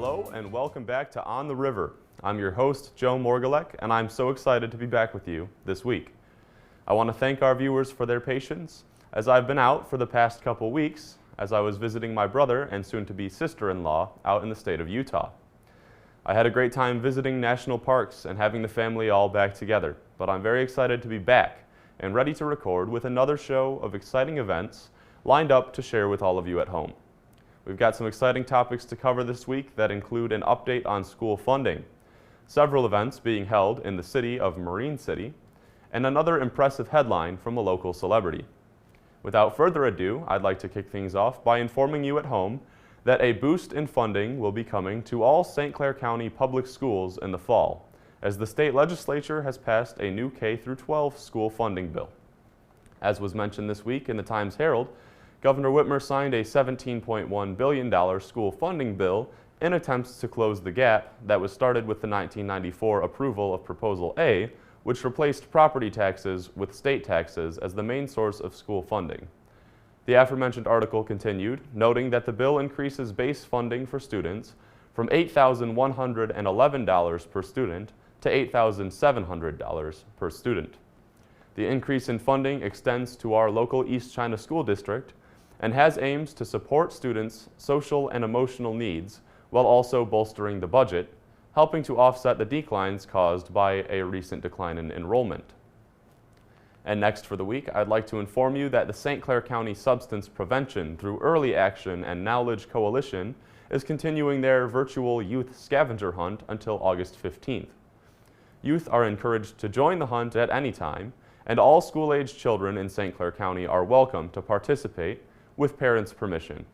Hello and welcome back to On the River. I'm your host, Joe Morgalek, and I'm so excited to be back with you this week. I want to thank our viewers for their patience, as I've been out for the past couple weeks, as I was visiting my brother and soon-to-be sister-in-law out in the state of Utah. I had a great time visiting national parks and having the family all back together, but I'm very excited to be back and ready to record with another show of exciting events lined up to share with all of you at home. We've got some exciting topics to cover this week that include an update on school funding, several events being held in the city of Marine City, and another impressive headline from a local celebrity. Without further ado, I'd like to kick things off by informing you at home that a boost in funding will be coming to all St. Clair County public schools in the fall, as the state legislature has passed a new K-12 school funding bill. As was mentioned this week in the Times-Herald, Governor Whitmer signed a $17.1 billion school funding bill in attempts to close the gap that was started with the 1994 approval of Proposal A, which replaced property taxes with state taxes as the main source of school funding. The aforementioned article continued, noting that the bill increases base funding for students from $8,111 per student to $8,700 per student. The increase in funding extends to our local East China School District and has aims to support students' social and emotional needs while also bolstering the budget, helping to offset the declines caused by a recent decline in enrollment. And next for the week, I'd like to inform you that the St. Clair County Substance Prevention Through Early Action and Knowledge Coalition is continuing their virtual youth scavenger hunt until August 15th. Youth are encouraged to join the hunt at any time, and all school-aged children in St. Clair County are welcome to participate with parents' permission.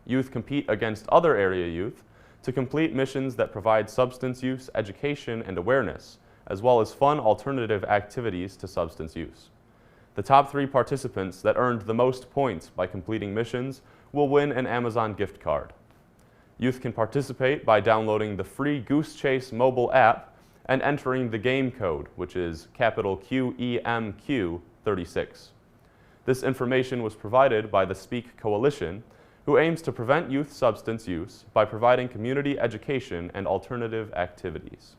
Youth compete against other area youth to complete missions that provide substance use, education, and awareness, as well as fun alternative activities to substance use. The top 3 participants that earned the most points by completing missions will win an Amazon gift card. Youth can participate by downloading the free Goose Chase mobile app and entering the game code, which is capital QEMQ36. This information was provided by the Speak Coalition, who aims to prevent youth substance use by providing community education and alternative activities.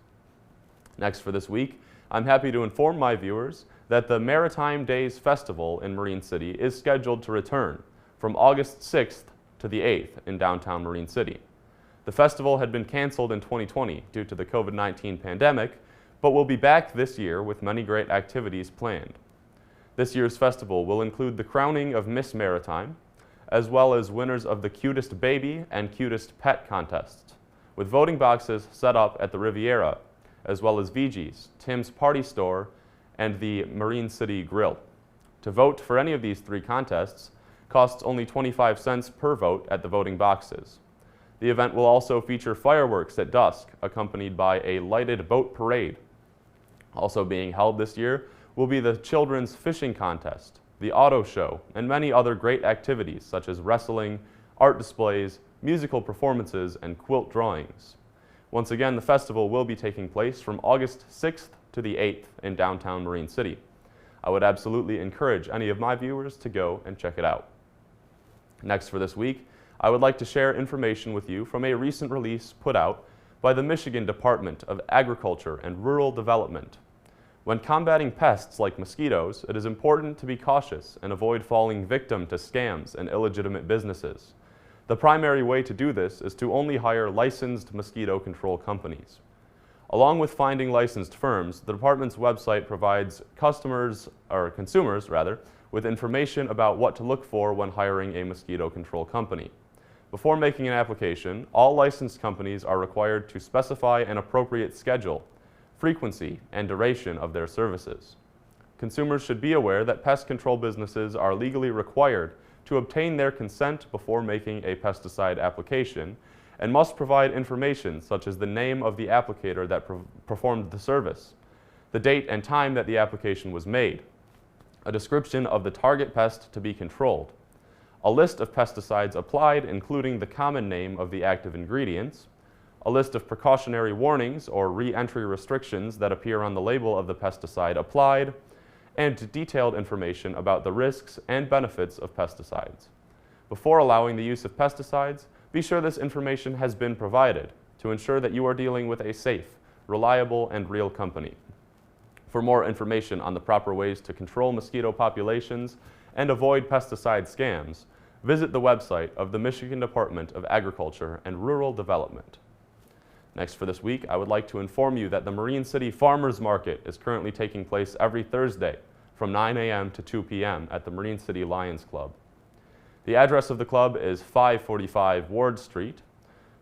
Next for this week, I'm happy to inform my viewers that the Maritime Days Festival in Marine City is scheduled to return from August 6th to the 8th in downtown Marine City. The festival had been canceled in 2020 due to the COVID-19 pandemic, but will be back this year with many great activities planned. This year's festival will include the crowning of Miss Maritime, as well as winners of the Cutest Baby and Cutest Pet contests, with voting boxes set up at the Riviera, as well as VG's, Tim's Party Store, and the Marine City Grill. To vote for any of these 3 contests costs only 25 cents per vote at the voting boxes. The event will also feature fireworks at dusk, accompanied by a lighted boat parade. Also being held this year will be the Children's Fishing Contest, the Auto Show, and many other great activities such as wrestling, art displays, musical performances, and quilt drawings. Once again, the festival will be taking place from August 6th to the 8th in downtown Marine City. I would absolutely encourage any of my viewers to go and check it out. Next for this week, I would like to share information with you from a recent release put out by the Michigan Department of Agriculture and Rural Development. When combating pests like mosquitoes, it is important to be cautious and avoid falling victim to scams and illegitimate businesses. The primary way to do this is to only hire licensed mosquito control companies. Along with finding licensed firms, the department's website provides consumers with information about what to look for when hiring a mosquito control company. Before making an application, all licensed companies are required to specify an appropriate schedule, frequency, and duration of their services. Consumers should be aware that pest control businesses are legally required to obtain their consent before making a pesticide application and must provide information such as the name of the applicator that performed the service, the date and time that the application was made, a description of the target pest to be controlled, a list of pesticides applied including the common name of the active ingredients, a list of precautionary warnings or re-entry restrictions that appear on the label of the pesticide applied, and detailed information about the risks and benefits of pesticides. Before allowing the use of pesticides, be sure this information has been provided to ensure that you are dealing with a safe, reliable, and real company. For more information on the proper ways to control mosquito populations and avoid pesticide scams, visit the website of the Michigan Department of Agriculture and Rural Development. Next for this week, I would like to inform you that the Marine City Farmers Market is currently taking place every Thursday from 9 a.m. to 2 p.m. at the Marine City Lions Club. The address of the club is 545 Ward Street.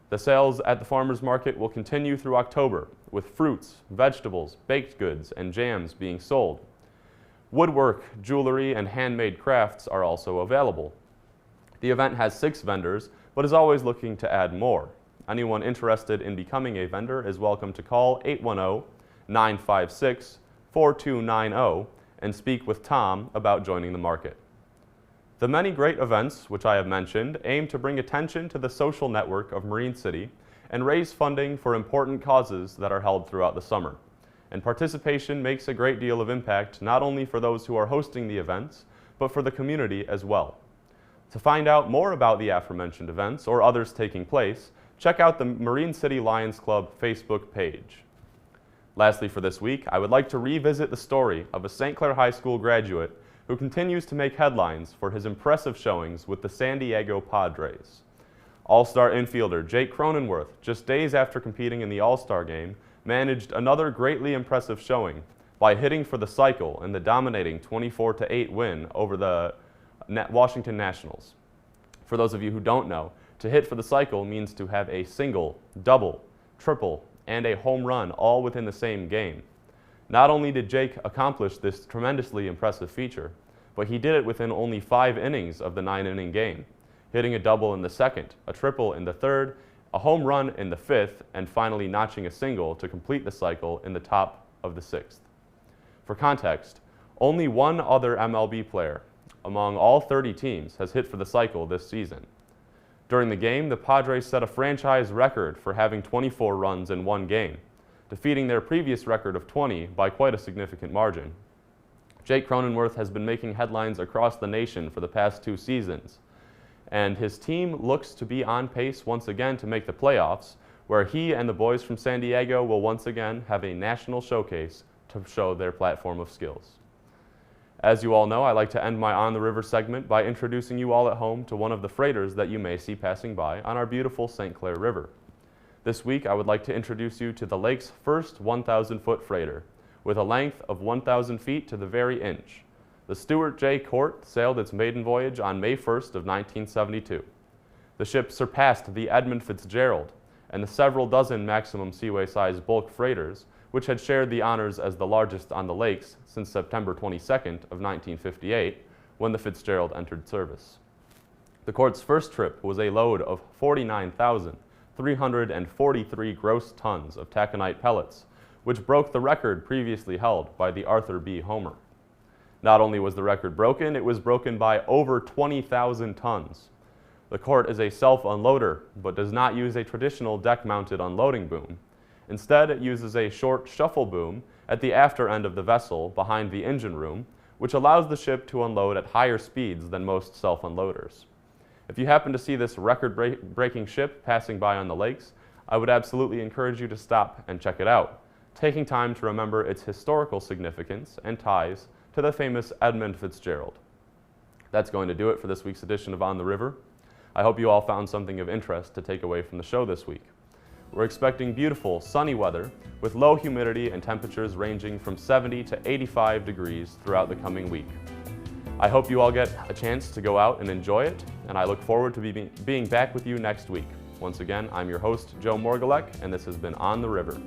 The sales at the farmers market will continue through October, with fruits, vegetables, baked goods, and jams being sold. Woodwork, jewelry, and handmade crafts are also available. The event has 6 vendors, but is always looking to add more. Anyone interested in becoming a vendor is welcome to call 810-956-4290 and speak with Tom about joining the market. The many great events which I have mentioned aim to bring attention to the social network of Marine City and raise funding for important causes that are held throughout the summer. And participation makes a great deal of impact not only for those who are hosting the events, but for the community as well. To find out more about the aforementioned events or others taking place, check out the Marine City Lions Club Facebook page. Lastly for this week, I would like to revisit the story of a St. Clair High School graduate who continues to make headlines for his impressive showings with the San Diego Padres. All-star infielder Jake Cronenworth, just days after competing in the All-Star game, managed another greatly impressive showing by hitting for the cycle in the dominating 24-8 win over the Washington Nationals. For those of you who don't know, to hit for the cycle means to have a single, double, triple, and a home run all within the same game. Not only did Jake accomplish this tremendously impressive feature, but he did it within only 5 innings of the 9-inning game, hitting a double in the 2nd, a triple in the 3rd, a home run in the 5th, and finally notching a single to complete the cycle in the top of the 6th. For context, only one other MLB player among all 30 teams has hit for the cycle this season. During the game, the Padres set a franchise record for having 24 runs in one game, defeating their previous record of 20 by quite a significant margin. Jake Cronenworth has been making headlines across the nation for the past 2 seasons, and his team looks to be on pace once again to make the playoffs, where he and the boys from San Diego will once again have a national showcase to show their platform of skills. As you all know, I like to end my On the River segment by introducing you all at home to one of the freighters that you may see passing by on our beautiful St. Clair River. This week, I would like to introduce you to the lake's first 1,000-foot freighter, with a length of 1,000 feet to the very inch. The Stuart J Court sailed its maiden voyage on May 1st of 1972. The ship surpassed the Edmund Fitzgerald and the several dozen maximum seaway-sized bulk freighters, which had shared the honors as the largest on the lakes since September 22nd of 1958, when the Fitzgerald entered service. The Court's first trip was a load of 49,343 gross tons of taconite pellets, which broke the record previously held by the Arthur B. Homer. Not only was the record broken, it was broken by over 20,000 tons. The Court is a self-unloader, but does not use a traditional deck-mounted unloading boom. Instead, it uses a short shuffle boom at the after end of the vessel behind the engine room, which allows the ship to unload at higher speeds than most self-unloaders. If you happen to see this record-breaking ship passing by on the lakes, I would absolutely encourage you to stop and check it out, taking time to remember its historical significance and ties to the famous Edmund Fitzgerald. That's going to do it for this week's edition of On the River. I hope you all found something of interest to take away from the show this week. We're expecting beautiful, sunny weather with low humidity and temperatures ranging from 70 to 85 degrees throughout the coming week. I hope you all get a chance to go out and enjoy it, and I look forward to being back with you next week. Once again, I'm your host, Joe Morgulek, and this has been On the River.